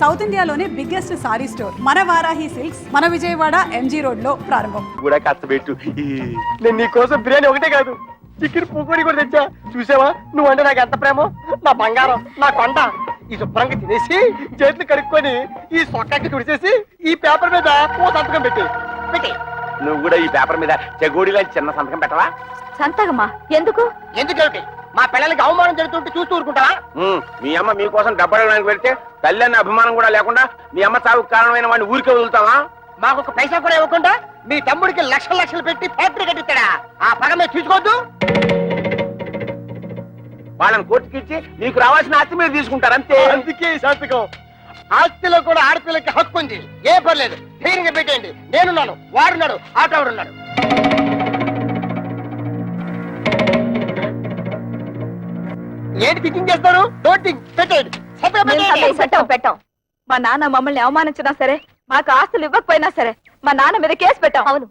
South ఇండియాలోనే biggest sorry store మన Varahi silks మన విజయవాడ ఎంజీ రోడ్ లో ప్రారంభం. కూడా కష్టపెట్టు. నేను నీ కోసం బిర్యానీ ఒకటే కాదు చికెన్ పూకోడి కూడా తెచ్చా. చూసావా నువ్వు అంటే నాకు ఎంత ప్రేమ. నా బంగారం నా కొండ ఈ శుభ్రంగా తినేసి చేతులు కడుక్కొని ఈ సొక్కకి తుడిచేసి ఈ పేపర్ మీద ఓ సంతకం పెట్టి నువ్వు కూడా ఈ పేపర్ మీద చెగోడిలా చిన్న సంతకం పెట్టవా? సంతకమా? ఎందుకు? ఎందుకేమిటి? మా పిల్లలకి అవమానం జరుగుతుంటే చూస్తూ ఊరుకుంటావా? మీ అమ్మ మీకోసం డబ్బడానికి పెడితే తల్లి అన్న అభిమానం కూడా లేకుండా మీ అమ్మ చావుకు కారణమైన వాడిని ఊరికే వదులుతావా? మాకు ఒక పైసా కూడా ఇవ్వకుండా మీ తమ్ముడికి లక్షలు లక్షలు పెట్టి ఫ్యాక్టరీ కట్టిస్తాడా? ఆ పగ మీరు తీసుకోవద్దు. వాళ్ళని కోర్టుకి ఇచ్చి నీకు రావాల్సిన ఆస్తి మీరు తీసుకుంటారు అంతే. అందుకే ఈ సంతకం. ఆస్తిలో కూడా ఆడపిల్లకి హక్కు ఉంది. ఏ పర్లేదు ధైర్యంగా పెట్టేయండి. నేనున్నాను, వాడున్నాడు, ఆటోడున్నాడు. ఏంటి థింకింగ్ చేస్తారు? పెట్టాం. మా నాన్న మమ్మల్ని అవమానించినా సరే, మాకు ఆస్తులు ఇవ్వకపోయినా సరే మా నాన్న మీద కేసు పెట్టాం. అవును,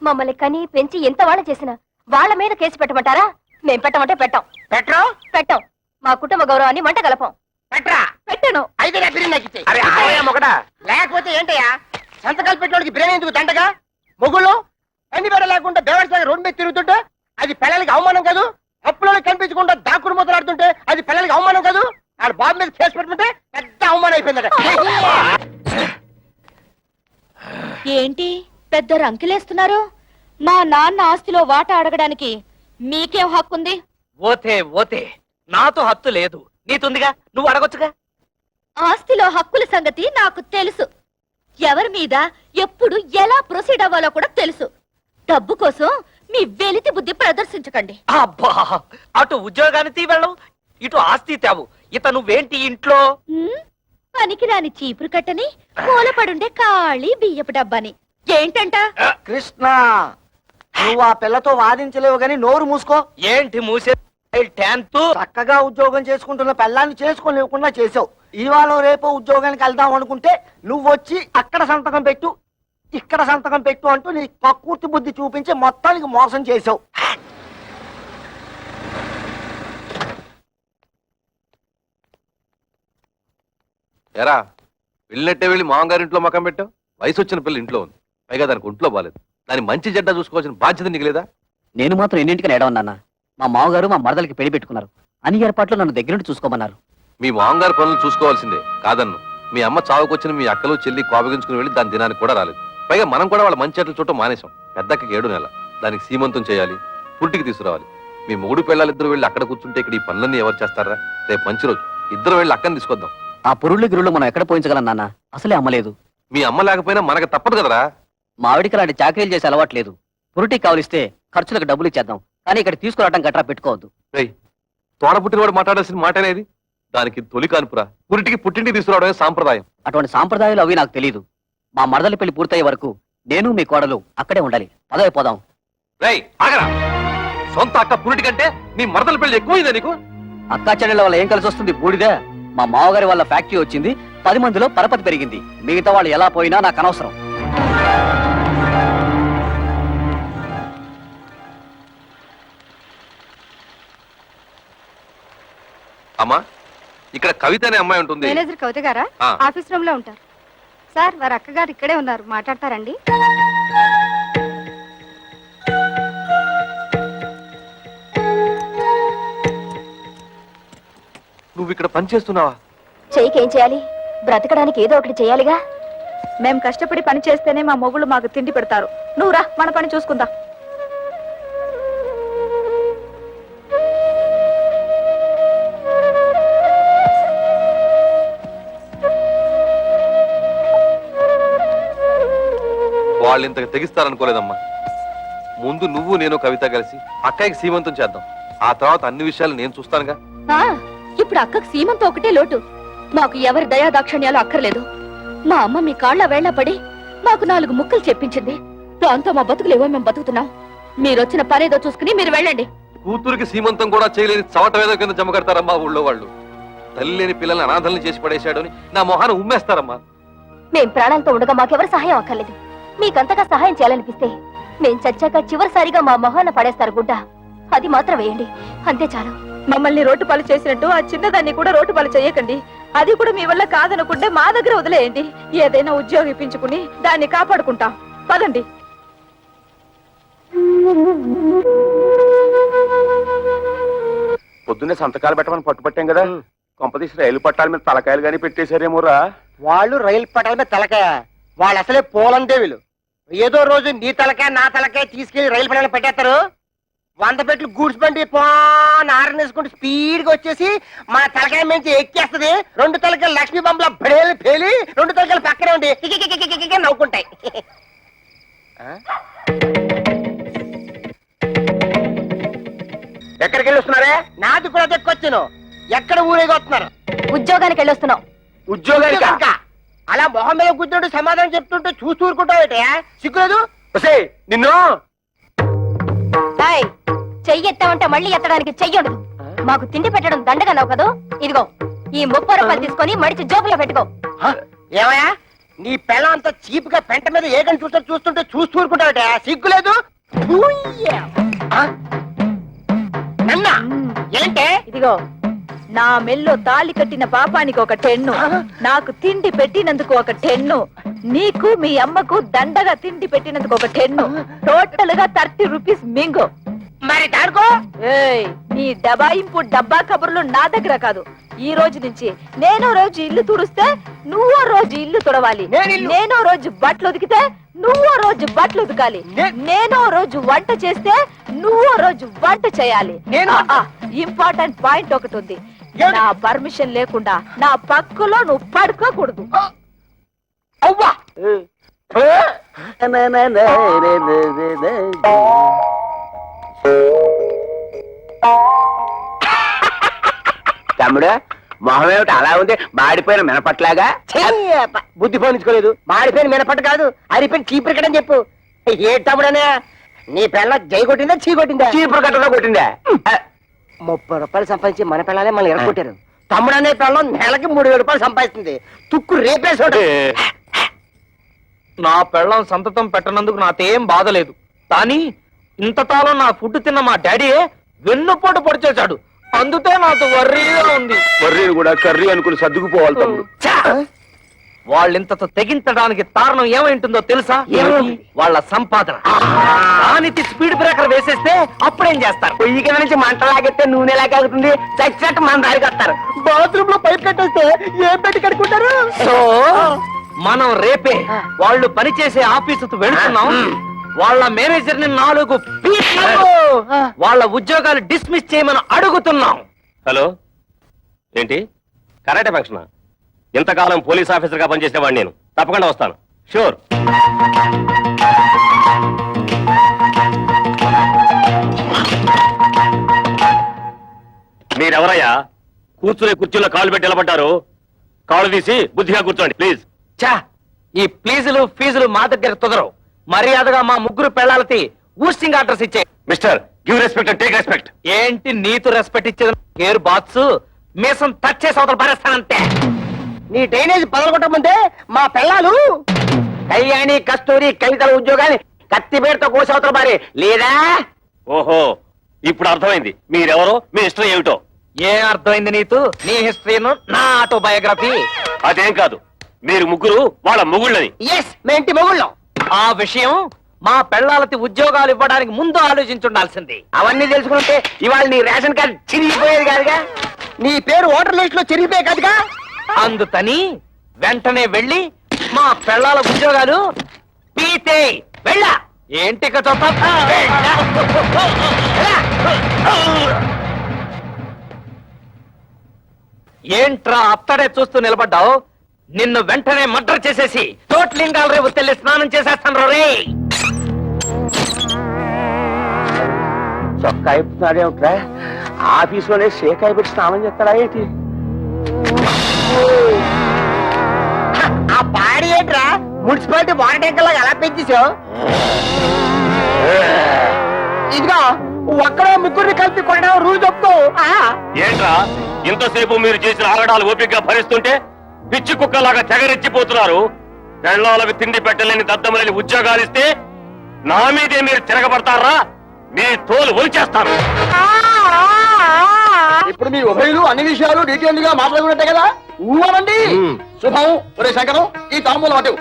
మమ్మల్ని కని పెంచి ఎంత వాళ్ళ చేసినా వాళ్ళ మీద కేసు పెట్టమంటారా? మేం పెట్టమంటే పెట్టాం. పెట్టాం. మా కుటుంబ గౌరవాన్ని మంట కలపం. పెట్టను. లేకపోతే ఏంటయ్యా సంతకాలు పెట్టడానికి బిర్యానీ ఎందుకు దండగా? మొగుళ్ళు అన్ని బెడ లేకుండా బేవర్సాగా రోడ్డు మీద తిరుగుతుంటే అది పిల్లలకి అవమానం కాదు? అప్పులలో కనిపించకుండా దాక్కుడు మొదలాడుతుంటే అది పిల్లలకి అవమానం కాదు? ఆడ బాబు మీద కేసు పెట్టుకుంటే పెద్ద అవమానం అయిపోయిందట. ఏంటి పెద్ద రంకిలేస్తున్నారు? మా నాన్న ఆస్తిలో వాటా అడగడానికి మీకేం హక్కుంది? ఓతే నాతో హక్కు లేదు, నీతుందిగా, నువ్వు అడగొచ్చుగా. ఆస్తిలో హక్కుల సంగతి నాకు తెలుసు. ఎవరి మీద ఎప్పుడు ఎలా ప్రొసీడ్ అవ్వాలో కూడా తెలుసు. డబ్బు కోసం మీ వెలితి బుద్ధి ప్రదర్శించకండి. అబ్బా, అటు ఉద్యోగాన్ని తీవెళ్ళవు, ఇటు ఆస్తి తేవు. ఇత నువ్వేంటి ఇంట్లో? పనికిరాని చీపురు కట్టని, మూలపడుండే ఖాళీ బియ్యపు డబ్బాని. ఏంటంట? కృష్ణ, నువ్వు ఆ పిల్లతో వాదించలేవు గాని నోరు మూసుకో. ఏంటి మూసే? చక్కగా ఉద్యోగం చేసుకుంటున్న పిల్లాన్ని చేసుకోలేకుండా చేసావు. ఇవాళ రేపు ఉద్యోగానికి వెళ్దాం అనుకుంటే నువ్వు వచ్చి అక్కడ సంతకం పెట్టు, ఇక్కడ సంతకం పెట్టు అంటూ నీ కక్కుర్తి బుద్ధి చూపించి మొత్తానికి మోసం చేసావు. ఎరా వెళ్ళినట్టే వెళ్ళి మామగారింట్లో మకం పెట్టావు. వయసు వచ్చిన పిల్ల ఇంట్లో ఉంది, పైగా దానికి ఒంట్లో బాలేదు. దాని మంచి చెడ్డ చూసుకోవాల్సిన బాధ్యత నీకు లేదా? నేను మాత్రం ఎన్నింటికని ఏడవన్నా. మా మామగారు మా మరదలకి పెళ్లి పెట్టుకున్నారు. అన్ని ఏర్పాట్లు నన్ను దగ్గర చూసుకోమన్నారు. మీ మామగారు పనులు చూసుకోవాల్సిందే కాదన్ను. మీ అమ్మ చావుకొచ్చిన మీ అక్కలు చెల్లి కోపగించుకుని వెళ్ళి దాని దినానికి కూడా రాలేదు. పైగా మనం కూడా వాళ్ళ మంచి చెట్లు చూడటం మానేశాం. పెద్దకి 7 నెలల దానికి సీమంతం చేయాలి, పుట్టికి తీసుకురావాలి. మీ మూడు పిల్లలిద్దరు వెళ్ళి అక్కడ కూర్చుంటే ఇక్కడ ఈ పనులన్నీ ఎవరు చేస్తారా? రేపు మంచి రోజు, ఇద్దరు వెళ్ళి అక్కని తీసుకొద్దాం. ఆ పురుళ్ళు గిరుళ్ళు మనం ఎక్కడ పోయించగలం నాన్న? అసలే అమ్మలేదు. మీ అమ్మ లేకపోయినా మనకు తప్పదు కదరా. మా ఆవిడికి అలాంటి చాకరీలు చేసే అలవాట్లేదు. పురుటికి కావలిస్తే ఖర్చులకు డబ్బులు ఇచ్చేద్దాం, కానీ ఇక్కడ తీసుకురావడం గట్రా పెట్టుకోవద్దు. తోడ పుట్టినవాడు మాట్లాడాల్సిన మాట అనేది. దానికి తొలి కానుపురా, పురిటికి పుట్టింటికి తీసుకురావడమే సాంప్రదాయం. అటువంటి సాంప్రదాయాలు అవి నాకు తెలియదు. మా మరదలి పెళ్లి పూర్తయ్యే వరకు నేను మీ కోడలు అక్కడే ఉండాలి. పదవి పోదాం. ఆగరా, సొంత అక్క పురిటి కంటే నీ మరదల పెళ్లి ఎక్కువైందా నీకు? అక్కా చెల్లెల వల్ల ఏం కలిసి వస్తుంది? బూడిదే. మా మావగారి వల్ల ఫ్యాక్టరీ వచ్చింది, 10 మందిలో పరపతి పెరిగింది. మిగతా వాళ్ళు ఎలా పోయినా నాకు అనవసరం. అమ్మా, ఇక్కడ కవిత అనే అమ్మాయి ఉంటుంది. మేనేజర్ కవిత గారా? ఆఫీస్ రూమ్ లో ఉంటారు సార్. వారి అక్కగారు ఇక్కడే ఉన్నారు, మాట్లాడతారండి. నువ్వు ఇక్కడ పని చేస్తున్నావా? చెయ్యికేం చేయాలి? బ్రతకడానికి ఏదో ఒకటి చేయాలిగా. మేం కష్టపడి పని చేస్తేనే మా మొగుళ్ళు మాకు తిండి పెడతారు. నువ్వు రా, మన పని చూసుకుందాం. వాళ్ళు ఇంతకు తెగిస్తారనుకోలేదమ్మా. ముందు నువ్వు నేను కవిత కలిసి అక్కయ్యకి సీమంతం చేద్దాం. ఆ తర్వాత అన్ని విషయాలు నేను చూస్తానుగా. ఇప్పుడు అక్కకు సీమంతో ఒకటే లోటు. మాకు ఎవరి దయా దాక్షణ్యాలు అక్కర్లేదు. మా అమ్మ మీ కాళ్ళ వేళ్ల పడి మాకు 4 ముక్కలు చెప్పించింది. దాంతో మా బతుకులేవో మేము బతుకుతున్నాం. మీరొచ్చిన పనేదో చూసుకుని మీరు వెళ్ళండి. కూతురికి సీమంతం కూడా చేయలేని చవటవేదో కింద జమ కడతారమ్మా ఊళ్ళో వాళ్ళు. తల్లి లేని పిల్లల్ని అనాథల్ని చేసి పడేశాడు అని నా మొహాన్ని ఉమ్మేస్తారమ్మా. మేం ప్రాణాలతో ఉండగా మాకెవరు సహాయం అక్కర్లేదు. మీకంతగా సహాయం చేయాలనిపిస్తే మేం చచ్చాక చివరిసారిగా మా మొహాన పడేస్తారు గుడ్డ. అది మాత్రం వేయండి, అంతే చాలు. మమ్మల్ని రోడ్డు పాలు చేసినట్టు ఆ చిన్నదాన్ని కూడా రోడ్డు పాలు చేయకండి. అది కూడా మీ వల్ల కాదనుకుంటే మా దగ్గర వదిలేయండి. ఏదైనా ఉద్యోగం ఇప్పించుకుని దాన్ని కాపాడుకుంటాం. పదండి. పొద్దున్నే సంతకాలు పెట్టమని పట్టుపట్టాం కదా, కొంపదీసి రైలు పట్టాల మీద తలకాయలు గానీ పెట్టేశారేమోరా. వాళ్ళు రైలు పట్టాల మీద తలకాయ, వాళ్ళు అసలే పోలందేవులు. ఏదో రోజు నీ తలకాయ నా తలకాయ తీసుకెళ్లి రైలు పట్టాల పెట్టేస్తారు. 100 పెట్లు గూడ్స్ బండి ఆరనేసుకుంటూ స్పీడ్ గా వచ్చేసి మా తలకాయ నుంచి ఎక్కేస్తది. 2 తలకాయలు లక్ష్మీ బొమ్మల బడేలు పేలి 2 తలకాయలు పక్కనే ఉండి కికికికికికికి నవ్వుకుంటాయి. ఎక్కడికి వెళ్ళి వస్తున్నారే? నాది కూడా దక్కొచ్చాను. ఎక్కడ ఊరేగి వస్తున్నారు? ఉద్యోగానికి వెళ్ళొస్తున్నాం. ఉద్యోగానికి అలా మొహం మీద కూర్చుంటూ సమాధానం చెప్తుంటే చూస్తూ ఊరుకుంటావు. సిగ్గులేదు? నిన్ను హాయ్, చెయ్యి ఎత్తామంటే మళ్ళీ ఎత్తడానికి చెయ్యడు. మాకు తిండి పెట్టడం దండగన్నావు కదూ. ఇదిగో ఈ 30 రూపాయలు తీసుకొని మడిచి జోబులో పెట్టుకో. ఏమయ్యా, నీ పెళ్ళం అంత చీప్ గా పెంట మీద ఏగని చూస్తుంటే చూస్తూ ఊరుకుంటావుట. సిగ్గులేదు? నన్నా ఏంటే? ఇదిగో నా మెల్లో తాళి కట్టిన పాపానికి ఒక 10, నాకు తిండి పెట్టినందుకు ఒక 10, నీకు మీ అమ్మకు దండగా తిండి పెట్టినందుకు ఒక 10, టోటల్ గా 30 రూపీస్ మింగు. మరి దాడుకో. ఏయ్, నీ డబాయింపు డబ్బా కబుర్లు నా దగ్గర కాదు. ఈ రోజు నుంచి నేనో రోజు ఇల్లు తుడిస్తే నువ్వో రోజు ఇల్లు తుడవాలి. నేనో రోజు బట్టలు ఉతికితే నువ్వో రోజు బట్టలు ఉతకాలి. నేనో రోజు వంట చేస్తే నువ్వో రోజు వంట చేయాలి. ఇంపార్టెంట్ పాయింట్ ఒకటి ఉంది. నా పర్మిషన్ లేకుండా నా పక్కలో నువ్వు పడుకోకూడదు. అవ్వా తమ్ముడు, మొహం ఏమిటి అలా ఉంది? మాడిపోయిన మినపట్లాగా. బుద్ధి పోనించుకోలేదు. మాడిపోయిన మినపట్టు కాదు, అరిపోయిన చీపురు కట్టని చెప్పు. ఏ తమ్ముడనే, నీ పిల్ల జై కొట్టిందా చీ కొట్టిందా? చీపురు కట్టలో కొట్టిందా? 30 రూపాయలు సంపాదించి మన పిల్లలే మనం ఎరగొట్టారు. తమ్ముడనే పిల్లం నెలకి 3000 రూపాయలు సంపాదిస్తుంది. తుక్కు రేపేసాడు. నా పెళ్ళం సంతతం పెట్టనందుకు నాకేం బాధ లేదు, కానీ ఇంతకాలం నా ఫుడ్ తిన్న మా డాడీ వెన్నుపోటు పొడిచేశాడు. అందుకే నాకు వర్రీగా ఉంది. వర్రీని కూడా కర్రీ అనుకుని సర్దుకుపోవాలి తమ్ముడు. వాళ్ళింతతో తెగించడానికి కారణం ఏమైంటుందో తెలుసా? వాళ్ళ సంపాదన. దానికి స్పీడ్ బ్రేకర్ వేసేస్తే అప్పుడేం చేస్తారు? పొయ్యి కింద నుంచి మంట లాగెత్తే నూనె లాగుతుంది. చచ్చినట్టు మన దారికి వస్తారు. బాత్రూమ్ లో పైప్ కట్టేస్తే ఏం పెట్టి కట్టుకుంటారు? సో మనం రేపే వాళ్ళు పనిచేసే ఆఫీసుకు వెళ్తున్నాం. వాళ్ళ మేనేజర్ ని 4 పీట్లు వాళ్ళ ఉద్యోగాలు డిస్మిస్ చేయమని అడుగుతున్నాం. హలో, ఏంటి కరాటే ఫంక్షన్? ఇంతకాలం పోలీస్ ఆఫీసర్ గా పనిచేసేవాడిని నేను. తప్పకుండా వస్తాను, షూర్. మీరెవరయ్యా? కూర్చునే కుర్చీలో కాళ్ళు పెట్టి నిలబడ్డారు. కాళ్ళు తీసి బుద్ధిగా కూర్చోండి ప్లీజ్. చా, ఈ ప్లీజులు ఫీజులు మా దగ్గర కుదరవు. మర్యాదగా మా ముగ్గురు పెళ్ళాలకి ఊస్టింగ్ ఆర్డర్స్ ఇచ్చే. Mister, give respect and take respect. ఏంటి నీతు రెస్పెక్ట్ ఇచ్చేది? కేర్ బాత్స్ మీసం టచ్ చేసి అవతల పారేస్తానంతే. నీ డ్రైనేజ్ పదలగొట్టమంటే మా పిల్లలు కళ్యాణి కస్తూరి కవితల ఉద్యోగాన్ని కత్తిపేరుతో కోసవతల పారే లేదా? ఓహో, ఇప్పుడు అర్థమైంది మీరెవరో, మీ హిస్టరీ ఏమిటో. ఏం అర్థమైంది నీతు? నీ హిస్టరీను నా ఆటోబయోగ్రఫీ. అదేం కాదు, మీరు ముగ్గురు వాళ్ళ మొగుళ్ళని. ఎస్, మీ ఇంటి మొగుళ్ళం. ఆ విషయం మా పెళ్ళాలకి ఉద్యోగాలు ఇవ్వడానికి ముందు ఆలోచించుండాల్సింది. అవన్నీ తెలుసుకుంటే ఇవాళ నీ రేషన్ కార్డు చిరిగిపోయేది కాదుగా, నీ పేరు ఓటర్ లిస్ట్ లో చిరిగిపోయే కాదుగా. అందుకని వెంటనే వెళ్ళి మా పెళ్ళాల ఉద్యోగాలు పీతే వెళ్ళా. ఏంటి ఏంట్రా అత్తడే చూస్తూ నిలబడ్డావు? నిన్ను వెంటనే మర్డర్ చేసేసి తోట్లింగాల రేపు తెల్లి స్నానం చేసేస్తాను రే. చొక్కా అయిపోతున్నాడేమిట్రా? ఆఫీసులోనే షేకాయ పెట్టి స్నానం చేస్తాడా ఏంటి? ఆ పాడి ఏంట్రా మున్సిపాలిటీ వాటర్ ట్యాంకర్ లాగా ఎలా పెంచేసావు? ఇదిగో ఒక్కడే ముగ్గురిని కలిపి కొనడం రూల్ చెప్తూ. ఏంట్రా ఇంతసేపు మీరు చేసిన ఆగడాలు ఓపికగా భరిస్తుంటే పిచ్చి కుక్కలాగా తెగరెచ్చిపోతున్నారు. పెళ్ళాలకు తిండి పెట్టలేని దద్దమలేని ఉద్యోగాలు ఇస్తే నా మీదే మీరు తిరగబడతారా? మీ తోలు ఒలిచేస్తాను. ఇప్పుడు మీ ఉభయులు అన్ని విషయాలు డీటెయిల్ గా మాట్లాడుకున్నట్టే కదా ఊరండి. శుభం. ఒరే శంకరం, ఈ తాంబూలం అటు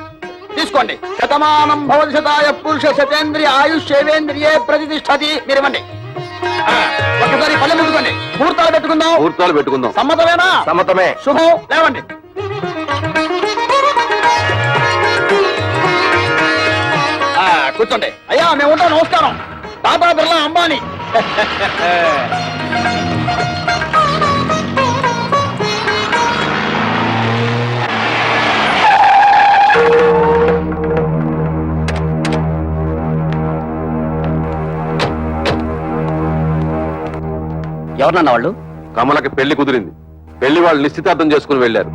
తీసుకోండి. శతమానం భవతి శతాయ పురుష శతేంద్రియ ఆయుష్యేంద్రియే ప్రతిష్టతి. మీరు ఇవ్వండి. ఒక్కసారి పల్లె పెట్టుకోండి. ముహూర్తాలు పెట్టుకుందాం. ముహూర్తాలు పెట్టుకుందాం. సమ్మతమేనా? సమ్మతమే. శుభం. లేవండి. కూర్చోండి. అయ్యా మేము ఉంటాం. నమస్కారం. టాటా బిర్లా అంబానీ. ఎవరన్నా వాళ్ళు? కమలకి పెళ్లి కుదిరింది. పెళ్లి వాళ్ళు నిశ్చితార్థం చేసుకుని వెళ్ళారు.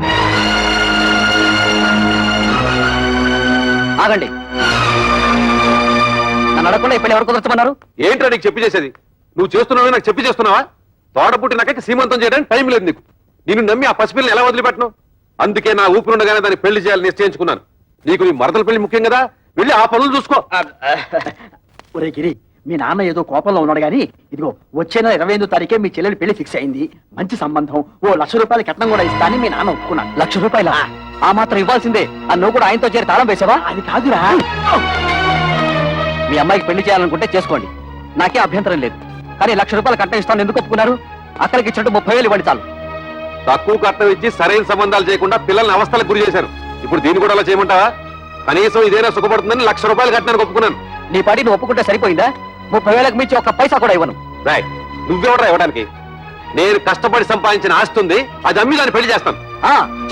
ఆగండి. నన్ను అడగకుండా ఈ పెళ్లి ఎవరు కుదరచమన్నారు? ఏంట్రా నీకు చెప్పి చేసేది? నువ్వు చేస్తున్నావు నాకు చెప్పి చేస్తున్నావా? తోడపుట్టినాక సీమంతం చేయడానికి టైం లేదు నీకు. నిన్ను నమ్మి ఆ పసిపిల్లని ఎలా వదిలిపెట్టను? అందుకే నా ఊపిరుండగానే దాన్ని పెళ్లి చేయాలని నిశ్చయించుకున్నాను. నీకు నీ మరదల పెళ్లి ముఖ్యం కదా, వెళ్ళి ఆ పనులు చూసుకో. ఒరే గిరి, మీ నాన్న ఏదో కోపంలో ఉన్నాడు గాని ఇదిగో వచ్చే నెల 28వ తారీఖే మీ చెల్లెలి పెళ్లి ఫిక్స్ అయింది. మంచి సంబంధం. ఓ ₹1,00,000 కట్నం కూడా ఇస్తానని మీ నాన్న ఒప్పుకున్నాడు. ₹1,00,000? ఆ మాత్రం ఇవ్వాల్సిందే. నువ్వు కూడా ఆయనతో చేరి తాళం వేసావా? అది కాదురా. మీ అమ్మాయికి పెళ్లి చేయాలనుకుంటే చేసుకోండి, నాకే అభ్యంతరం లేదు. కానీ ₹1,00,000 కట్నం ఇస్తాను ఎందుకు ఒప్పుకున్నారు? అక్కడికి ఇచ్చినట్టు 30,000 ఇవ్వండి చాలు. తక్కువ కట్నం ఇచ్చి సరైన సంబంధాలు చేయకుండా పిల్లల్ని అవస్థలకు గురి చేశారు. ఇప్పుడు దీన్ని కూడా అలా చేయమంటావా? కనీసం ఇదేనా సుఖపడుతుందని ₹1,00,000 కట్టానికి ఒప్పుకున్నాను. నీ పాటి నువ్వు ఒప్పుకుంటే సరిపోయిందా? 30,000కి మించి ఒక్క పైసా కూడా ఇవ్వను. రాయ్, నువ్వెవడా ఇవ్వడానికి? నేను కష్టపడి సంపాదించిన ఆస్తి ఉంది, అది అమ్మి దాన్ని పెళ్లి చేస్తాను.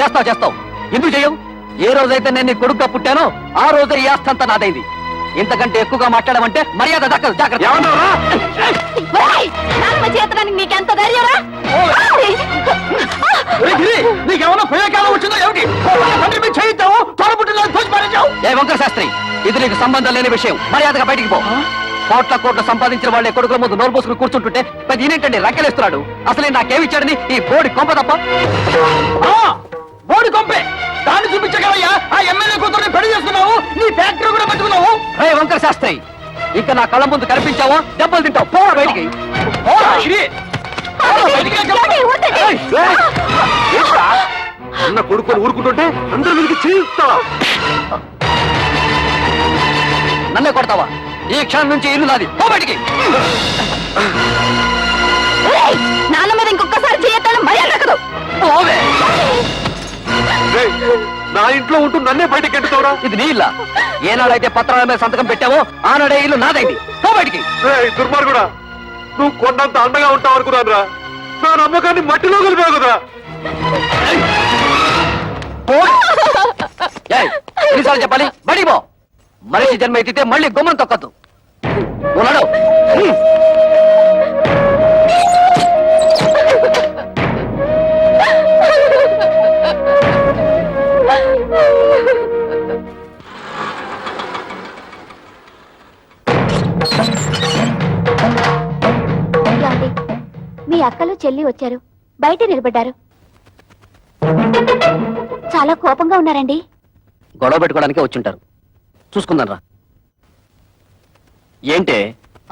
చేస్తావు. ఎందుకు చెయ్యవు? ఏ రోజైతే నేను నీ కొడుకుగా పుట్టానో ఆ రోజే ఈ ఆస్తి అంతా నాదైంది. ఇంతకంటే ఎక్కువగా మాట్లాడమంటే మర్యాద దక్కదు. జాగ్రత్త. నీకెంత ధైర్యరా? నీకేమన్నా ప్రయోగాలు వచ్చిందో ఏమిటి? చేయిద్దాము. తోడబుట్టిన ఏ వంకర శాస్త్రి, ఇది నీకు సంబంధం లేని విషయం. మర్యాదగా బయటికి పో. కోట్ల సంపాదించిన వాళ్ళే కొడుకుల ముందు నోరు పోసుకుని కూర్చుంటుంటే పెద్ద ఈయనేంటండి రక్కెలేస్తున్నాడు. అసలే నాకేమిచ్చాడని ఈ బోడి కొంప తప్ప. బోడి కొంపే దాన్ని చూపించగలయ్యా. ఆ ఎమ్మెల్యే కూతురుని పెళ్లి చేసుకున్నావు, నీ ఫ్యాక్టరీ కూడా పెట్టుకున్నావు. రే వంకర శాస్త్రి, ఇంకా నా కళ్ళ ముందు కనిపించావో దెబ్బలు తింటావు. పోరా బయటికి. అన్న కొడుకుని ఊరుకుంటుంటే అందరూ వీరికి చేయిస్తావా? నన్నే కొడతావా? ఈ క్షణం నుంచి ఇల్లు నాది. పో బయటికి. నాన్న మీద ఇంకొకసారి చేయొద్దని మర్యాద దక్కదు. పోవే. రేయ్, నా ఇంట్లో ఉంటూ నన్నే బయటకి ఎట్టుతావురా? ఇది నీ ఇల్లా? ఏనాడైతే పత్రాల మీద సంతకం పెట్టావో ఆనాడే ఇల్లు నాదైంది. పో బయటికి. దుర్మార్గుడా, నువ్వు కొండంత అండగా ఉంటావు అనుకున్నాను రా. నా నమ్మకాన్ని మట్టిలో కలిపావు కదా. ఎన్నిసార్లు చెప్పాలి? బడి పో. మనిషి జన్మ ఎత్తితే మళ్ళీ గుమ్మం తొక్కద్దు. ఉన్నాడు. మీ అక్కలు చెల్లి వచ్చారు, బయట నిలబడ్డారు. చాలా కోపంగా ఉన్నారండి. గొడవ పెట్టుకోవడానికే వచ్చుంటారు. చూసుకుందాం రా. ఏంటే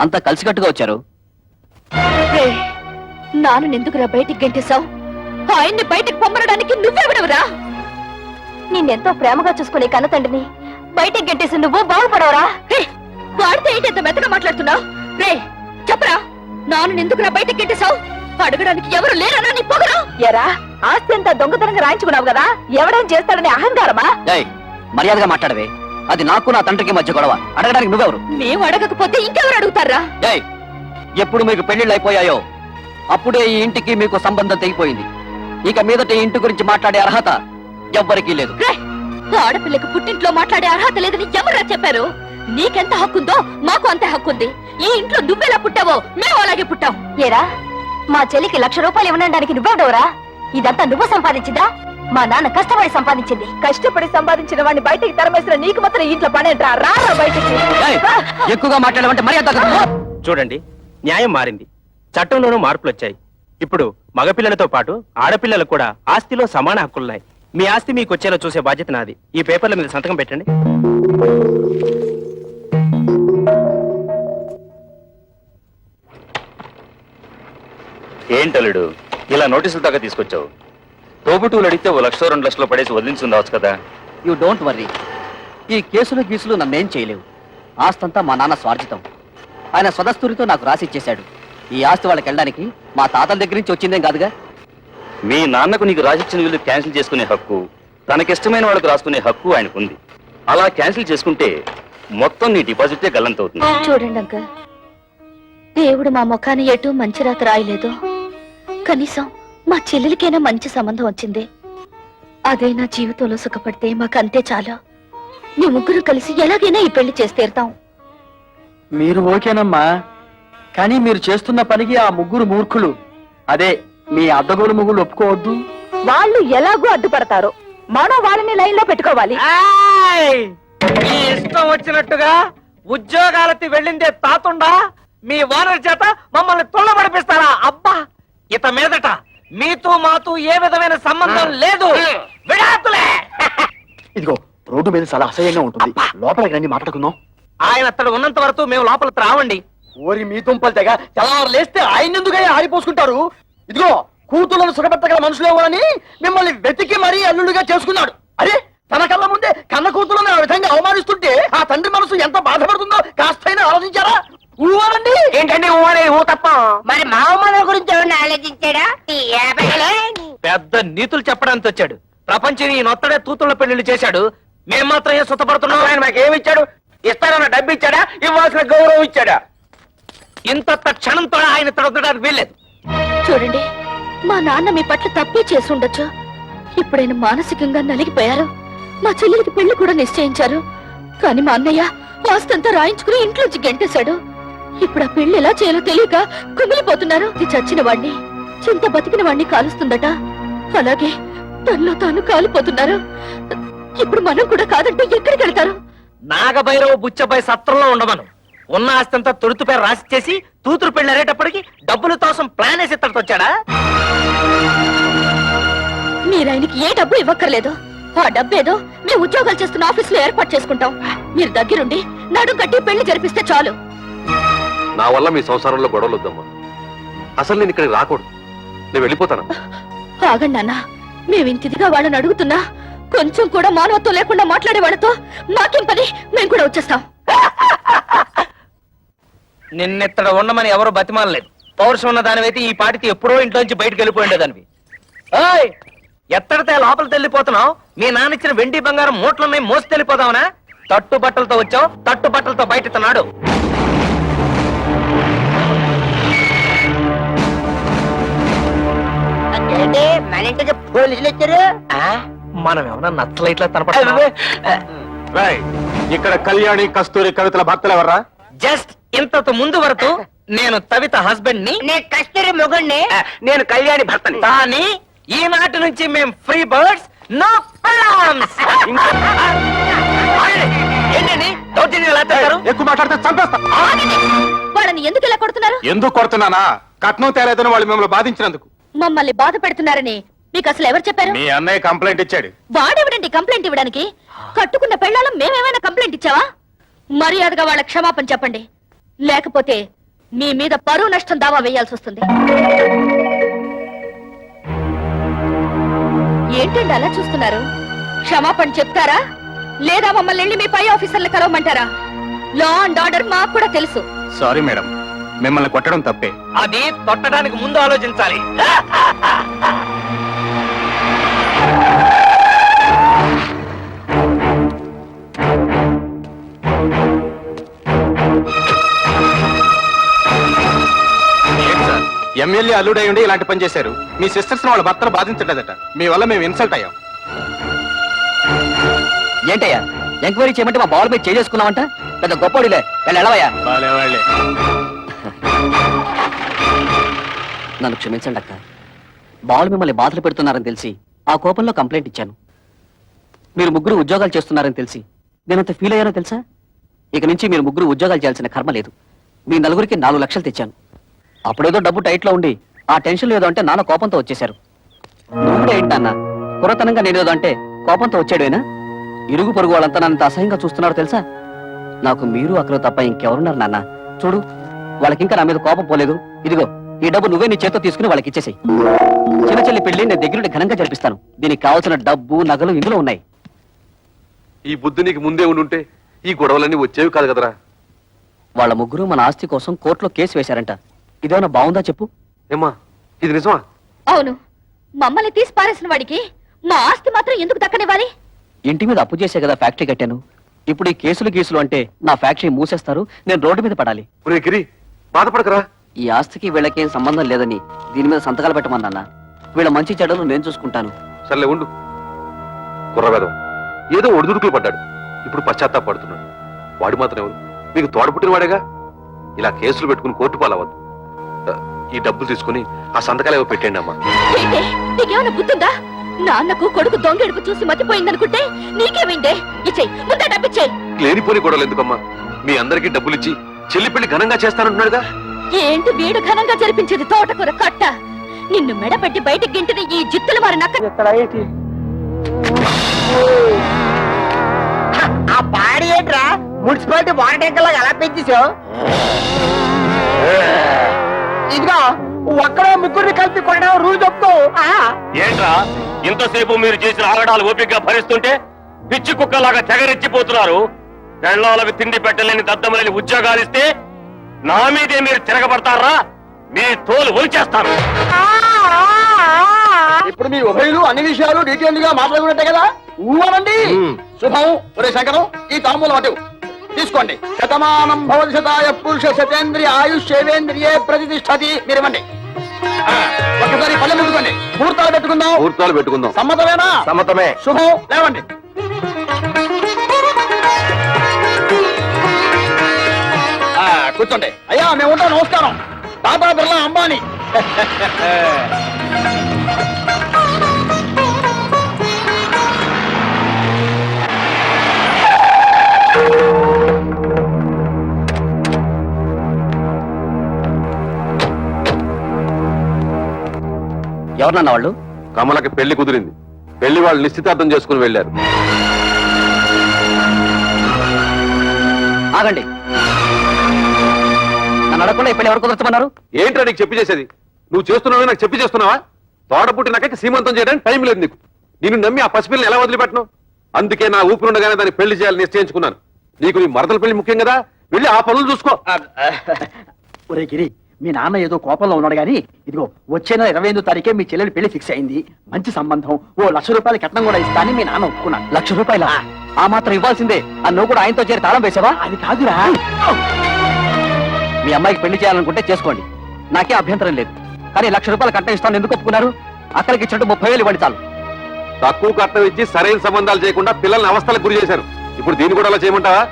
అంతా కలిసికట్టుగా వచ్చారు? నాన్న ఎందుకురా బయటికి గెంటేశావు? ఆయన్ని బయటకు పొమ్మనడానికి నువ్వెవడవురా? నిన్నెంతో ప్రేమగా చూసుకునే కన్నతండ్రిని బయటికి గెంటేసి నువ్వు బాగుపడవరా? వాడితే ఏంటి ఎంత మెత్తగా మాట్లాడుతున్నావు? రే చెప్పరా, నాన్న ఎందుకురా బయటికి గెంటేశావు? అడగడానికి ఎవరు లేరనా నీ పొగరు? ఎరా, ఆస్తి అంతా దొంగతనంగా రాయించుకున్నావు కదా, ఎవడేం చేస్తాడని అహంకారమా? మర్యాదగా మాట్లాడవే. అది నాకు నా తండ్రికి మధ్య గొడవ. అడగడానికి నువ్వెవరు? మేము అడగకపోతే ఇంకెవరు అడుగుతారా? ఎప్పుడు మీకు పెళ్లిళ్ళు అయిపోయాయో అప్పుడే ఈ ఇంటికి మీకు సంబంధం తెగిపోయింది. ఇక మీదట ఈ ఇంటి గురించి మాట్లాడే అర్హత ఎవ్వరికీ లేదు. ఆడపిల్లకు పుట్టింట్లో మాట్లాడే అర్హత లేదని ఎవరా చెప్పారు? నీకెంత హక్కుందో మాకు అంతే హక్కుంది. ఈ ఇంట్లో నువ్వెలా పుట్టావో మేము అలాగే పుట్టాం. ఏరా, మా చెల్లికి ₹1,00,000 ఇవ్వడానికి నువ్వెవడవరా? ఇదంతా నువ్వు సంపాదించిందా? మా నాన్న కష్టపడి సంపాదించింది. కష్టపడి సంపాదించిన వాడిని బయటికి తరమేసిన నీకు మాత్రం ఇంట్లో పనేంట్రా? రారా బయటికి. ఎక్కువగా మాట్లాడమంటే మర్యాద. చూడండి, న్యాయం మారింది, చట్టంలోనూ మార్పులు వచ్చాయి. ఇప్పుడు మగపిల్లలతో పాటు ఆడపిల్లలకు కూడా ఆస్తిలో సమాన హక్కులున్నాయి. మీ ఆస్తి మీకు వచ్చేలా చూసే బాధ్యత నాది. ఈ పేపర్ల మీద సంతకం పెట్టండి. ఏంటలుడు ఇలా నోటీసులు దాకా తీసుకొచ్చావు? తోబుటూలు అడిగితే 1 లక్ష 2 లక్షలు పడేసి వదిలించుండవచ్చు కదా. You don't worry. ఈ కేసులు గీసులు నన్నేం చేయలేవు. ఆస్తంతా మా నాన్న స్వార్జితం. ఆయన స్వదస్తూరితో నాకు రాసిచ్చేశాడు. ఈ ఆస్తి వాళ్ళకి వెళ్ళడానికి మా తాతల దగ్గర నుంచి వచ్చిందేం కాదుగా. మీ నాన్నకు నీకు రాసిచ్చిన వీళ్ళు క్యాన్సిల్ చేసుకునే హక్కు, తనకిష్టమైన వాళ్ళకు రాసుకునే హక్కు ఆయనకుంది. అలా క్యాన్సిల్ చేసుకుంటే మొత్తం నీ డిపాజిటే గల్లంతవుతుంది. చూడండి అంకల్, దేవుడు మా ముఖాన్ని ఎటు మంచి రాత రాయలేదు. కనీసం మా చెల్లెలికైనా మంచి సంబంధం వచ్చింది. అదే నా జీవితంలో సుఖపడితే మాకంతే చాలు. మీ ముగ్గురు కలిసి ఎలాగైనా ఈ పెళ్లి చేసి తీరుతాం. మీరు ఓకేనమ్మా, కానీ మీరు చేస్తున్న పనికి ఆ ముగ్గురు మూర్ఖులు, అదే మీ అడ్డగోలు ముగ్గురు ఒప్పుకోవద్దు. వాళ్ళు ఎలాగో అడ్డుపడతారు, మనం వాళ్ళని లైన్ లో పెట్టుకోవాలి. మీ ఇష్టం వచ్చినట్టుగా ఉద్యోగాలకి వెళ్ళిందే తాతుండా మీ ఓనర్ చేత మమ్మల్ని తుళ్ళబడిపిస్తారా? అబ్బా, ఇత మీదట మీతో మాతో ఏ విధమైన సంబంధం లేదు. విడాకులే. ఇదిగో రోడ్డు మీద చాలా అసహ్యంగా ఉంటుంది, లోపలికి రండి మాట్లాడుకుందాం. ఆయన అతడు ఉన్నంత వరకు మేము లోపలికి రావండి. ఓరి మీ దుంపలు తెగ తెల్లవారు లేస్తే ఆయన ఎందుకై ఆరిపోసుకుంటారు? ఇదిగో కూతుళ్ళను సుఖపెట్టగల మనుషులేమోనని మిమ్మల్ని వెతికి మరీ అల్లుడిగా చేసుకున్నాడు. అరే, తన కళ్ళ ముందే కన్న కూతుళ్ళని ఆ విధంగా అవమానిస్తుంటే ఆ తండ్రి మనసు ఎంత బాధపడుతుందో కాస్తైనా ఆలోచించారా? ఊవాలండి. ఏంటండి ఊరే ఊ తప్ప మరి మా అమ్మ గురించి ఎవరిని ఆలోచించాడా? పెద్ద నీతులు చెప్పడానికి వచ్చాడు. ప్రపంచం ఈ నొత్తడే తూతుళ్ళ పెళ్లిళ్ళు చేశాడు. మేం మాత్రం ఏం సుఖపడుతున్నాం? ఆయన మాకేమి ఇచ్చాడు? ఇస్తారన్న డబ్బు ఇచ్చాడా? ఇవ్వాల్సిన గౌరవం ఇచ్చాడా? ఇంత క్షణంతో ఆయన తడవడానికి వీల్లేదు. చూడండి, మా నాన్న మీ పట్ల తప్పే చేసి ఉండొచ్చు. ఇప్పుడైనా మానసికంగా నలిగిపోయారు. మా చెల్లెలికి పెళ్లి కూడా నిశ్చయించారు. కానీ మా అన్నయ్య ఆస్తంతా రాయించుకుని ఇంట్లోంచి గెంటేశాడు. ఇప్పుడు ఆ పెళ్లి ఎలా చేయాలో తెలియక కుమిలిపోతున్నారు. ఇది చచ్చిన వాణ్ణి, చింత బతికిన వాణ్ణి కాలుస్తుందట. అలాగే తనలో తాను కాలిపోతున్నారు. ఇప్పుడు మనం కూడా కాదంటే ఎక్కడికి వెళ్తారు? నాగభైరవ బుచ్చబాయ్ సత్రంలో ఉండమను. ఉన్న ఆస్తంతా తొడుతు పేరు రాసిచ్చేసి తూతురు పెళ్లి అరేటప్పటికి డబ్బుల కోసం ప్లాన్ వేసి ఇక్కడికి వచ్చాడా? మీరాయనకి ఏ డబ్బు ఇవ్వక్కర్లేదు. ఆ డబ్బేదో మేము ఉద్యోగాలు చేస్తున్న ఆఫీసులో ఏర్పాటు చేసుకుంటాం. మీరు దగ్గరుండి నడుం కట్టి పెళ్లి జరిపిస్తే చాలు. నా వల్ల మీ సంసారంలో గొడవలు వద్దమ్మా. అసలు నేను ఇక్కడికి రాకూడదు. నేను వెళ్ళిపోతాను. ఆగండి నాన్న, మేమింతిదిగా వాళ్ళని అడుగుతున్నా కొంచెం కూడా మానవత్వం లేకుండా మాట్లాడే వాళ్ళతో మాకేం పని? మేము కూడా వచ్చేస్తాం. నిన్నెత్తడ ఉండమని ఎవరు బతిమాలలేదు. పౌరుషం ఉన్న దానివైతే ఈ పాటికి ఎప్పుడో ఇంట్లోంచి బయటకు వెళ్ళిపోయిండేదానివి. ఓయ్, ఎత్తడితే లోపలికి వెళ్ళిపోతున్నావు? మీ నాన్న ఇచ్చిన వెండి బంగారం మూట్లున్నాయి, మోసి వెళ్ళిపోదావునా? తట్టు బట్టలతో వచ్చావు, తట్టు బట్టలతో బయట నాడు. మన ఇంటికి పోలీసులు వచ్చారు. మనం ఏమన్నా నచ్చలైట్లా కనపడుతున్నావా? ఇక్కడ కళ్యాణి కస్తూరి కవితల భక్తులు ఎవర్రా? జస్ట్ ఇంతకు ముందు వరకు నేను తవిత హస్బెండ్ ని, నేను కస్తూరి మొగుణ్ణి. నేను కళ్యాణి భర్తని. కానీ ఈనాటి నుంచి మేము ఫ్రీ బర్డ్స్, నో ప్రాబ్లమ్స్. ఏంటండి దౌర్జన్యం ఎలా చేస్తారు? ఎక్కువ మాట్లాడితే చంపేస్తా. వాళ్ళని ఎందుకు ఇలా కొడుతున్నారు? ఎందుకు కొడుతున్నానా? కట్నం తేలేదని వాళ్ళు మిమ్మల్ని బాధించినందుకు. మమ్మల్ని బాధ పెడుతున్నారని మీకు అసలు ఎవరు చెప్పారు? మీ అన్నయ్య కంప్లైంట్ ఇచ్చాడు. వాడెవడండి కంప్లైంట్ ఇవ్వడానికి? కట్టుకున్న పెళ్ళాలం మేమేమైనా కంప్లైంట్ ఇచ్చావా? మర్యాదగా వాళ్ళ క్షమాపణ చెప్పండి, లేకపోతే మీ మీద పరువు నష్టం దావా వేయాల్సి వస్తుంది. ఏంటండి అలా చూస్తున్నారు? క్షమాపణ చెప్తారా లేదా మమ్మల్ని వెళ్ళి మీ పై ఆఫీసర్లు కలవమంటారా? లా అండ్ ఆర్డర్ మాకు కూడా తెలుసు. సారీ మేడం, మిమ్మల్ని కొట్టడం తప్పే. అది తొట్టడానికి ముందు ఆలోచించాలి. ఎమ్మెల్యే అల్లుడై ఉండి ఇలాంటి పని చేశారు. మీ సిస్టర్స్ వాళ్ళ భర్తలు బాధించలేదట. మీ వల్ల మేము ఇన్సల్ట్ అయ్యాం. ఏంటయ్యా, ఎంక్వైరీ చేయమంటే మా బాల్ మీద చేసుకున్నావంట? పెద్ద గొప్పడిలే, వెళ్ళవయ్యా. నన్ను క్షమించండి అక్క. బాలు మిమ్మల్ని బాధలు పెడుతున్నారని తెలిసి ఆ కోపంలో కంప్లైంట్ ఇచ్చాను. మీరు ముగ్గురు ఉద్యోగాలు చేస్తున్నారని తెలిసి నేనంత ఫీల్ అయ్యానో తెలుసా? ఇక నుంచి మీరు ముగ్గురు ఉద్యోగాలు చేయాల్సిన కర్మ లేదు. మీ నలుగురికి 4 లక్షలు తెచ్చాను. అప్పుడేదో డబ్బు టైట్ లో ఉండి ఆ టెన్షన్ ఏదో అంటే నాన్న కోపంతో వచ్చేశారు. నువ్వు కూడా ఏంటన్నా పురతనంగా నేనేదో అంటే కోపంతో వచ్చాడేనా? ఇరుగు పొరుగు వాళ్ళంతా నన్ను అసహ్యంగా చూస్తున్నారు తెలుసా? నాకు మీరు అక్కడ తప్ప ఇంకెవరున్నారు నాన్న? చూడు, వాళ్ళకి ఇంకా నా మీద కోపం పోలేదు. ఇదిగో ఈ డబ్బు నువ్వే నీ చేత్తో తీసుకుని వాళ్ళకి ఇచ్చేసేయ్. చిన్న చెల్లి పెళ్లి నేను దగ్గరుండి ఘనంగా జరిపిస్తాను. దీనికి కావాల్సిన డబ్బు నగలు ఇందులో ఉన్నాయి. ఈ బుద్ధి నీకు ముందే ఉండుంటే ఈ గొడవలన్నీ వచ్చేవి కాదు కదరా. వాళ్ళ ముగ్గురు మన ఆస్తి కోసం కోర్టులో కేసు వేశారంట. ఇదేమైనా బాగుందా చెప్పు? ఏమ్మా ఇది నిజమా? అవును, మమ్మల్ని తీసి పారేసిన వాడికి మా ఆస్తి మాత్రం ఎందుకు దక్కనివ్వాలి? ఇంటి మీద అప్పు చేసే కదా ఫ్యాక్టరీ కట్టాను. ఇప్పుడు ఈ కేసులు అంటే నా ఫ్యాక్టరీ మూసేస్తారు, నేను రోడ్డు మీద పడాలి. ఒరే గిరి, బాధపడకరా. ఈ ఆస్తికి వీళ్ళకేం సంబంధం లేదని దీని మీద సంతకాలు పెట్టమన్నా. వీళ్ళ మంచి చెడ్డలు నేను చూసుకుంటాను. సర్లే ఉండు. కుర్రవేదం ఏదో ఒడిదుడుకులు పడ్డాడు, ఇప్పుడు పశ్చాత్తాపడుతున్నాడు. వాడు మాత్రం ఎవరు? మీకు తోడపుట్టిన వాడేగా. ఇలా కేసులు పెట్టుకుని కోర్టు పాలవద్దు. ఈ డబ్బులు తీసుకుని ఆ సంతకాలు ఏవో పెట్టండి అమ్మా. ఏంటే, నీకేమైనా గుర్తుందా? నాన్నకు కొడుకు దొంగెడుపు చూసి మతిపోయిందనుకుంటే నీకేమైందే? ఇచ్చేయి, ముందే డబ్బిచ్చేయి. లేనిపోని గొడవలు ఎందుకమ్మా? మీ అందరికీ డబ్బులు ఇచ్చి చెల్లి పెళ్లి ఘనంగా చేస్తానంటున్నాడుగా. ఏంటి వీడు ఘనంగా జరిపించేది తోటకూర కట్ట? నిన్ను మెడపెట్టి బయటికి గింటిన ఈ జిత్తులు వారి నక్క. ఇక్కడ ఏంటి ఆ పాడి ఏంట్రా? మున్సిపాలిటీ వాటర్ ట్యాంకర్ లాగా ఎలా పెంచేసావు? ఇదిగో ఒక్కడో ముగ్గురిని కలిపి కొనడం రూల్ చెప్తూ. ఏంట్రా ఇంతసేపు మీరు చేసిన ఆగడాలు ఓపికగా భరిస్తుంటే పిచ్చి కుక్కలాగా తెగరెచ్చిపోతున్నారు. పెళ్ళాలకు తిండి పెట్టలేని దద్దమలేని ఉద్యోగాలు ఇస్తే నా మీదే మీరు తిరగబడతారా? మీ తోలు ఒలిచేస్తాను. ఇప్పుడు మీ ఉభయులు అన్ని విషయాలు డీటెయిల్ గా మాట్లాడుకున్నట్టే కదా. ఊవనండి. శుభం. ఒరే శంకరం, ఈ తాంబూలం అటు తీసుకోండి. శతమానం భవతి శతాయ పురుష శతేంద్రియ ఆయుష్ శైవేంద్రియే ప్రతిష్టతి. మీరివ్వండి. ఒక్కసారి పల్లె ముందుకోండి. ముహూర్తాలు పెట్టుకుందాం. ముహూర్తాలు పెట్టుకుందాం. సమ్మతమేనా? సమ్మతమే. శుభం. లేవండి. కూర్చోండి. అయ్యా మేము ఉంటాం. నమస్కారం. టాటా బిర్లా అంబానీ. ఎవరన్నా వాళ్ళు? కమలకి పెళ్లి కుదిరింది. పెళ్లి వాళ్ళు నిశ్చితార్థం చేసుకుని వెళ్ళారు. ఆగండి. నన్ను అడగకుండా ఈ పెళ్లి ఎవరు కుదర్చమన్నారు? ఏంట్రా నీకు చెప్పి చేసేది? నువ్వు చేస్తున్నావు నాకు చెప్పి చేస్తున్నావా? తోడపుట్టినాక సీమంతం చేయడానికి టైం లేదు నీకు. నిన్ను నమ్మి ఆ పసిపిల్లని ఎలా వదిలిపెట్టను? అందుకే నా ఊపిరుండగానే దాన్ని పెళ్లి చేయాలని నిశ్చయించుకున్నాను. నీకు నీ మరదల పెళ్లి ముఖ్యం కదా, వెళ్ళి ఆ పనులు చూసుకో. ఒరే గిరి, మీ నాన్న ఏదో కోపంలో ఉన్నాడు గాని ఇదిగో వచ్చే నెల 28వ తారీఖే మీ చెల్లెలి పెళ్లి ఫిక్స్ అయింది. మంచి సంబంధం. ఓ 1,00,000 రూపాయల కట్నం కూడా ఇస్తానని మీ నాన్న ఒప్పుకున్నాడు. 1,00,000 రూపాయల? ఆ మాత్రం ఇవ్వాల్సిందే. నువ్వు కూడా ఆయనతో చేరి తాళం వేసావా? అది కాదురా. మీ అమ్మాయికి పెళ్లి చేయాలనుకుంటే చేసుకోండి, నాకే అభ్యంతరం లేదు. కానీ 1,00,000 రూపాయలు కట్నం ఇస్తాను ఎందుకు ఒప్పుకున్నారు? అక్కడికి ఇచ్చినట్టు 30,000 ఇవ్వండి చాలు. తక్కువ కట్నం ఇచ్చి సరైన సంబంధాలు చేయకుండా పిల్లల్ని అవస్థలకు గురి చేశారు. ఇప్పుడు దీన్ని కూడా అలా చేయమంటావా?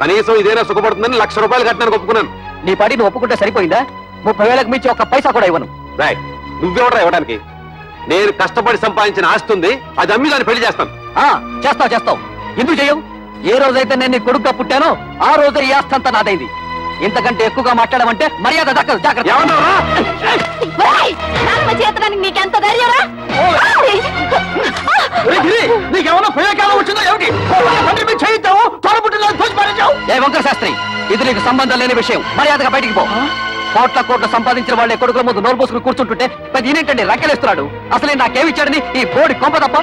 కనీసం ఇదేనా సుఖపడుతుందని 1,00,000 రూపాయలు కట్టానికి ఒప్పుకున్నాను. నీ పాటి నువ్వు ఒప్పుకుంటే సరిపోయిందా? 30,000కి మించి ఒక్క పైసా కూడా ఇవ్వను. రాయ్, నువ్వెవడరా ఇవ్వడానికి? నేను కష్టపడి సంపాదించిన ఆస్తి ఉంది, అది అమ్మి దాన్ని పెళ్లి చేస్తాను. చేస్తావు. ఎందుకు చేయవు? ఏ రోజైతే నేను నీ కొడుకుగా పుట్టానో ఆ రోజే ఈ ఆస్తి అంతా నాదైంది. ఇంతకంటే ఎక్కువగా మాట్లాడమంటే మర్యాద దక్కదు. జాగ్రత్త. చేతడానికి నీకెంత ధైర్యరా? నీకేమన్నా ప్రయోగాలు వచ్చిందో ఏమిటి? చేయిద్దాము. ఏ వంకర శాస్త్రి, ఇది నీకు సంబంధం లేని విషయం. మర్యాదగా బయటికి పో. కోట్ల సంపాదించిన వాళ్ళే కొడుకుల ముందు నోరు పోసుకుని కూర్చుంటుంటే పెద్ద ఈయనేంటండి రక్కెలేస్తున్నాడు? అసలే నాకేమిచ్చాడని ఈ బోడి కొంప తప్ప.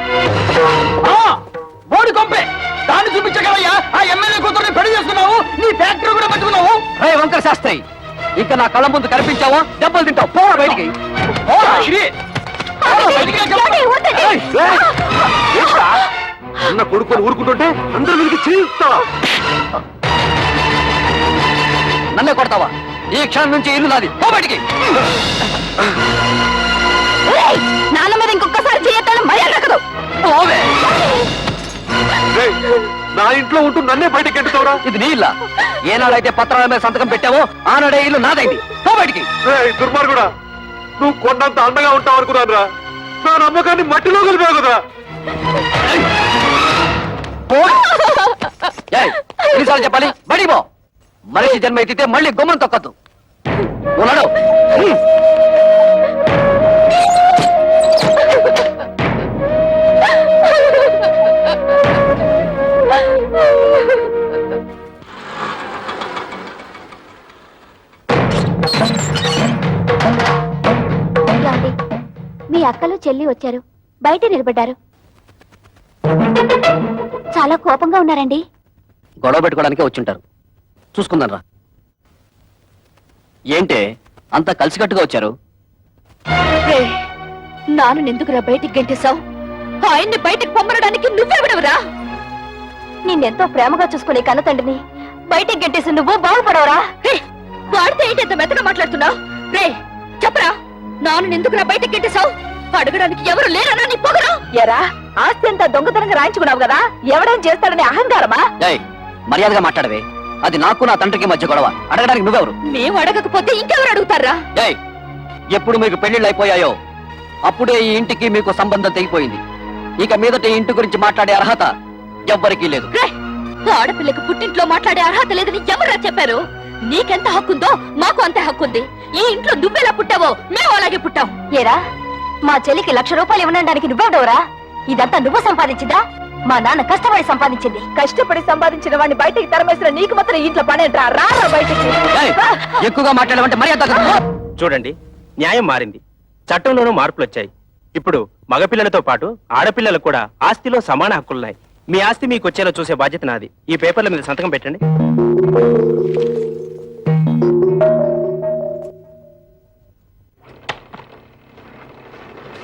బోడి కొంపే. దాన్ని చూపించగలయ్యా. ఆ ఎమ్మెల్యే కూతుర్ని పెళ్లి చేసుకున్నావు, నీ ఫ్యాక్టరీ కూడా పెట్టుకున్నావు. రే వంకర శాస్త్రి, ఇంకా నా కళ్ళ ముందు కనిపించావా దెబ్బలు తింటావు. పో బయటికి. అన్న కొడుకుని ఊరుకుంటుంటే అందరూ వీరికి చేయిస్తావా? నన్నే కొడతావా? ఈ క్షణం నుంచి ఇల్లు నాది. పో బయటికి. నాన్న మీద ఇంకొకసారి చేయొద్దని మర్యాద దక్కదు. పోవే. నా ఇంట్లో ఉంటూ నన్నే బయటకి ఎట్టుతావురా? ఇది నీ ఇల్లా? ఏనాడైతే పత్రాల మీద సంతకం పెట్టావో ఆనాడే ఇల్లు నాదైంది. పో బయటికి. దుర్మార్గుడా, నువ్వు కొండంత అండగా ఉంటావు అనుకున్నాను రా. నా నమ్మకాన్ని మట్టిలో కలిపావు కదా. ఎన్నిసార్లు చెప్పాలి? బయటికి పో. మనిషి జన్మ ఎత్తితే మళ్ళీ గుమ్మం తొక్కద్దు. ఉన్నాడు. అక్కలు చెల్లి వచ్చారు. బయట నిలబడ్డారు. చాలా కోపంగా ఉన్నారండి. గొడవ పెట్టుకోవడానికే వచ్చుంటారు. చూసుకుందాం రా. ఏంటే అంతా కలిసికట్టుగా వచ్చారు? నాన్న ఎందుకురా బయటికి గెంటేశావు? ఆయన్ని బయటికి పంపడానికి నువ్వెవడవురా? నిన్నెంతో ప్రేమగా చూసుకునే కన్న తండ్రిని బయటికి గెంటేసి నువ్వు బాగుపడవరా? వాడితే ఏంటి ఎంత మెత్తగా మాట్లాడుతున్నావు? రే చెప్పరా, నాన్న ఎందుకురా బయటికి గెంటేశావు? అడగడానికి ఎవరు లేరనా నీ పొగరు? ఎరా, ఆస్తి అంతా దొంగతనంగా రాయించుకున్నావు కదా, ఎవడేం చేస్తాడని అహంకారమా? ఏయ్, మర్యాదగా మాట్లాడవే. అది నాకు నా తండ్రికి మధ్య గొడవ. అడగడానికి నువ్వెవరు? మేము అడగకపోతే ఇంకెవరు అడుగుతారా? ఏయ్, ఎప్పుడు మీకు పెళ్లిళ్ళు అయిపోయాయో అప్పుడే ఈ ఇంటికి మీకు సంబంధం తెగిపోయింది. ఇక మీదట ఈ ఇంటి గురించి మాట్లాడే అర్హత ఎవ్వరికీ లేదు. ఆడపిల్లకు పుట్టింట్లో మాట్లాడే అర్హత లేదని ఎవరా చెప్పారు? నీకెంత హక్కుందో మాకు అంతే హక్కుంది. ఈ ఇంట్లో నువ్వెలా పుట్టావో మేము అలాగే పుట్టాం. ఏరా, మా చెల్లికి 1,00,000 రూపాయలు ఇవ్వడానికి నువ్వెవడవరా? ఇదంతా నువ్వు సంపాదించిందా? మా నాన్న కష్టపడి సంపాదించింది. కష్టపడి సంపాదించిన వాడిని బయటికి తరమేసిన నీకు మాత్రం ఇంట్లో పనేంట్రా? రారా బయటికి. ఏయ్, ఎక్కువగా మాట్లాడమంటే మర్యాద. చూడండి, న్యాయం మారింది. చట్టంలోనూ మార్పులు వచ్చాయి. ఇప్పుడు మగపిల్లలతో పాటు ఆడపిల్లలకు కూడా ఆస్తిలో సమాన హక్కులున్నాయి. మీ ఆస్తి మీకు వచ్చేలా చూసే బాధ్యత నాది. ఈ పేపర్ల మీద సంతకం పెట్టండి.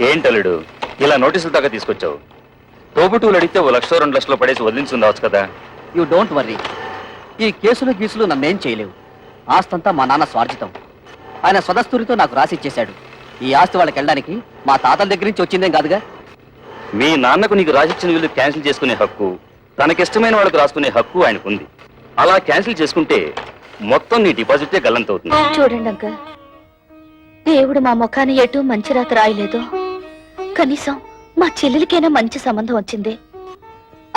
ఏంటలుడు ఇలా నోటీసులు దాకా తీసుకొచ్చావు? తోబుటూలు అడిగితే 1,00,000 2 లక్షలు పడేసి వదిలించుండవచ్చు కదా. You don't worry. ఈ కేసులు గీసులు నన్నేం చేయలేవు. ఆస్తంతా మా నాన్న స్వార్జితం. ఆయన స్వదస్తూరితో నాకు రాసిచ్చేశాడు. ఈ ఆస్తి వాళ్ళకి వెళ్ళడానికి మా తాతల దగ్గర నుంచి వచ్చిందేం కాదుగా. మీ నాన్నకు నీకు రాసిచ్చిన వీళ్ళు క్యాన్సిల్ చేసుకునే హక్కు, తనకిష్టమైన వాళ్ళకు రాసుకునే హక్కు ఆయనకుంది. అలా క్యాన్సిల్ చేసుకుంటే మొత్తం నీ డిపాజిటే గల్లంతవుతుంది. చూడండి అంకల్, దేవుడు మా ముఖాన్ని ఎటు మంచి రాత రాయలేదు. కనీసం మా చెల్లెలికైనా మంచి సంబంధం వచ్చింది.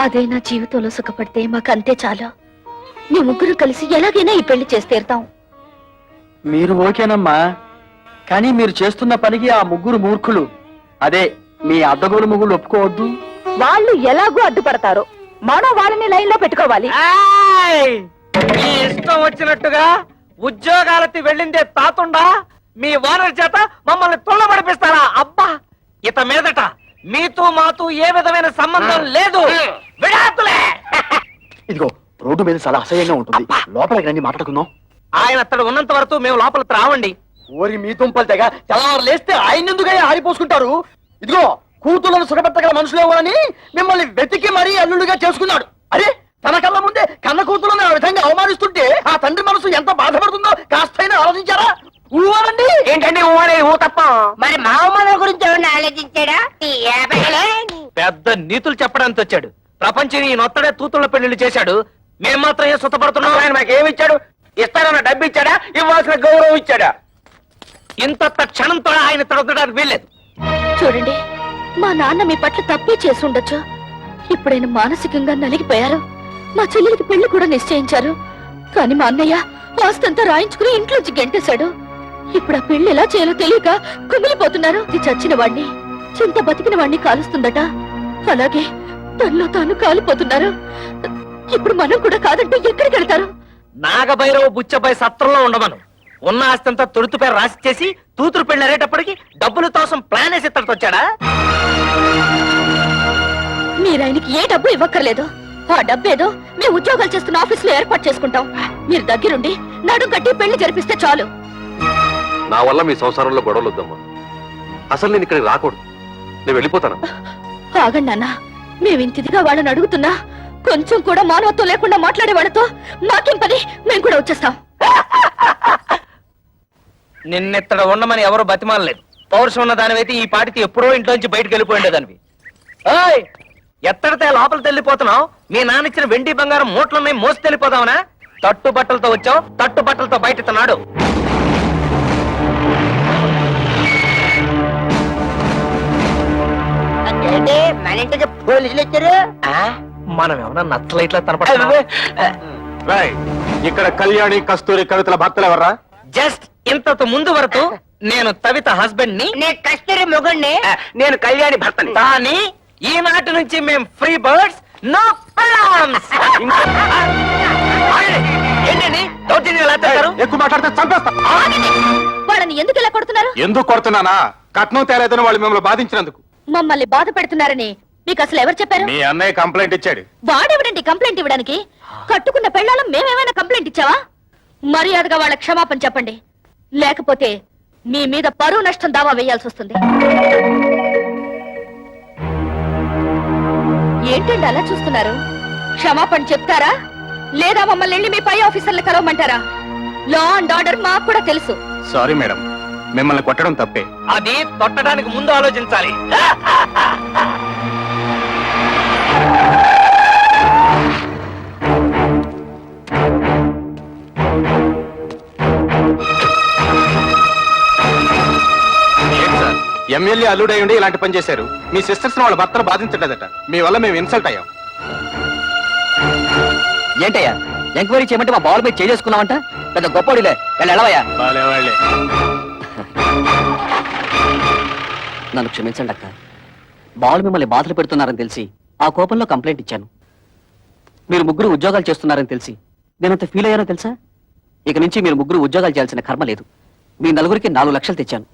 అదే నా జీవితంలో సుఖపడితే మాకంతే చాలా. మీ ముగ్గురు కలిసి ఎలాగైనా ఈ పెళ్లి చేసి తీరుతాం. మీరు ఓకేనమ్మా, కానీ మీరు చేస్తున్న పనికి ఆ ముగ్గురు మూర్ఖులు, అదే మీ అద్దగోలు ముగ్గురు ఒప్పుకోవద్దు. వాళ్ళు ఎలాగూ అడ్డుపడతారు, మనం వాళ్ళని లైన్ లో పెట్టుకోవాలి. మీ ఇష్టం వచ్చినట్టుగా ఉద్యోగాలకి వెళ్ళిందే తాతుండా మీ ఓనర్ చేత మమ్మల్ని తుళ్ళబడిపిస్తారా? అబ్బా, ఇత మీదట మీతో మాతో ఏ విధమైన సంబంధం లేదు. విడాకులే. ఇదిగో రోడ్డు మీద చాలా అసహ్యంగా ఉంటుంది, లోపలికి రండి మాట్లాడుకుందాం. ఆయన అతడు ఉన్నంత వరకు మేము లోపలికి రావండి. ఓరి మీ తుంపలు తెగ తెల్లవారు లేస్తే ఆయన ఎందుకై ఆరిపోసుకుంటారు? ఇదిగో కూతుళ్ళను సుఖపెట్టగల మనుషులేమోనని మిమ్మల్ని వెతికి మరీ అల్లుడుగా చేసుకున్నాడు. అరే, తన కళ్ళ ముందే కన్న కూతులను ఆ విధంగా అవమానిస్తుంటే ఆ తండ్రి మనసు ఎంత బాధపడుతుందో కాస్తైనా ఆలోచించారా? ఊవాలండి. ఏంటండి ఊరే ఊ తప్ప మరి మా అవమానం గురించి ఎవరిని ఆలోచించాడా? పెద్ద నీతులు చెప్పడానికి వచ్చాడు. ప్రపంచం ఈ నొత్తడే తూతుళ్ళ పెళ్లిళ్ళు చేశాడు. మేము మాత్రం ఏం సుఖపడుతున్నాం? ఆయన మాకేమి ఇచ్చాడు? ఇస్తానన్న డబ్బు ఇచ్చాడా? ఇవ్వాల్సిన గౌరవం ఇచ్చాడా? ఇంత క్షణంతో ఆయన తడవడానికి వీల్లేదు. చూడండి, మా నాన్న మీ పట్ల తప్పే చేసి ఉండొచ్చు. ఇప్పుడైనా మానసికంగా నలిగిపోయారు. మా చెల్లెలికి పెళ్లి కూడా నిశ్చయించారు. కానీ మా అన్నయ్య ఆస్తంతా రాయించుకుని ఇంట్లోంచి గెంటేశాడు. ఇప్పుడు ఆ పెళ్లి ఎలా చేయాలో తెలియక కుమిలిపోతున్నారు. ఇది చచ్చిన వాణ్ణి, చింత బతికిన వాణ్ణి కాలుస్తుందట. అలాగే తనలో తాను కాలిపోతున్నారు. ఇప్పుడు మనం కూడా కాదంటే ఎక్కడికి వెళ్తారు? నాగభైరవ బుచ్చబాయి సత్రంలో ఉండమను. ఉన్న ఆస్తంతా తొలుతు పేరు రాసి చేసి తూతురు పెళ్లి అరేటప్పటికి డబ్బుల కోసం ప్లాన్ వేసి ఇక్కడికి వచ్చాడా? మీరాయనకి ఏ డబ్బు ఇవ్వక్కర్లేదు. ఆ డబ్బేదో మేము ఉద్యోగాలు చేస్తున్న ఆఫీస్ లో ఏర్పాటు చేసుకుంటాం. మీరు దగ్గరుండి నడుం కట్టి పెళ్లి జరిపిస్తే చాలు. నా వల్ల మీ సంసారంలో గొడవలు వద్దమ్మా. అసలు నేను ఇక్కడికి రాకూడదు. నేను వెళ్ళిపోతాను. ఆగండి నాన్న, మేమింతిదిగా వాళ్ళని అడుగుతున్నా కొంచెం కూడా మానవత్వం లేకుండా మాట్లాడే వాళ్ళతో మాకేం పని? మేము కూడా వచ్చేస్తాం. నిన్నెత్తడ ఉండమని ఎవరు బతిమాలలేదు. పౌరుషం ఉన్న దానివైతే ఈ పాటికి ఎప్పుడో ఇంట్లోంచి బయటకు వెళ్ళిపోయిండేదానివి. ఓయ్, ఎత్తడితే లోపల వెళ్ళిపోతున్నావు? మీ నాన్నిచ్చిన వెండి బంగారం మూటలున్నాయి, మోసి వెళ్ళిపోదావునా? తట్టు బట్టలతో వచ్చావు, తట్టు బట్టలతో బయట నాడు. మన ఇంటికి పోలీసులు వచ్చారు. మనం ఏమన్నా నచ్చలైట్లా కనపడుతున్నావా? ఇక్కడ కళ్యాణి కస్తూరి కవితల భర్తలు ఎవర్రా? జస్ట్ ఇంతకు ముందు వరకు నేను తవిత హస్బెండ్ ని, నేను కస్తూరి మొగుణ్ణి. నేను కళ్యాణి భర్తని. కానీ ఈనాటి నుంచి మేము ఫ్రీ బర్డ్స్, నో ప్రాబ్లమ్స్. ఏంటండి దౌర్జన్యం ఎలా చేస్తారు? ఎక్కువ మాట్లాడితే చంపేస్తా. వాళ్ళని ఎందుకు ఇలా కొడుతున్నారు? ఎందుకు కొడుతున్నానా? కట్నం తేలేదని వాళ్ళు మిమ్మల్ని బాధించినందుకు. మమ్మల్ని బాధ పెడుతున్నారని మీకు అసలు ఎవరు చెప్పారు? మీ అన్నయ్య కంప్లైంట్ ఇచ్చాడు. వాడెవడండి కంప్లైంట్ ఇవ్వడానికి? కట్టుకున్న పెళ్ళాలం మేమేమైనా కంప్లైంట్ ఇచ్చావా? మర్యాదగా వాళ్ళ క్షమాపణ చెప్పండి, లేకపోతే మీ మీద పరువు నష్టం దావా వేయాల్సి వస్తుంది. ఏంటండి అలా చూస్తున్నారు? క్షమాపణ చెప్తారా లేదా మమ్మల్ని వెళ్ళి మీ పై ఆఫీసర్లు కలవమంటారా? లా అండ్ ఆర్డర్ మాకు కూడా తెలుసు. సారీ మేడం, మిమ్మల్ని కొట్టడం తప్పే. అది తొట్టడానికి ముందు ఆలోచించాలి. ఎమ్మెల్యే అల్లుడై ఉండి ఇలాంటి పని చేశారు. మీ సిస్టర్స్ వాళ్ళ భర్తలు బాధించలేదట. మీ వల్ల మేము ఇన్సల్ట్ అయ్యాం. ఏంటయ్యా ఎంక్వైరీ చేయమంటే మా బాల్ మీద చేసుకున్నావంట? పెద్ద గొప్పడిలే, వెళ్ళవయ్యా. నన్ను క్షమించండి అక్క. బాల్ మిమ్మల్ని బాధలు పెడుతున్నారని తెలిసి ఆ కోపంలో కంప్లైంట్ ఇచ్చాను. మీరు ముగ్గురు ఉద్యోగాలు చేస్తున్నారని తెలిసి నేనంత ఫీల్ అయ్యానో తెలుసా? ఇక నుంచి మీరు ముగ్గురు ఉద్యోగాలు చేయాల్సిన కర్మ లేదు. మీ నలుగురికి 4 లక్షలు తెచ్చాను.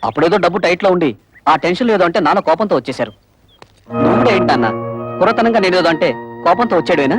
అప్పుడేదో డబ్బు టైట్ లో ఉండి ఆ టెన్షన్ ఏదో అంటే నాన్న కోపంతో వచ్చేశారు. నువ్వు కూడా ఏంటన్నా కురతనంగా నేనేదో అంటే కోపంతో వచ్చాడువేనా?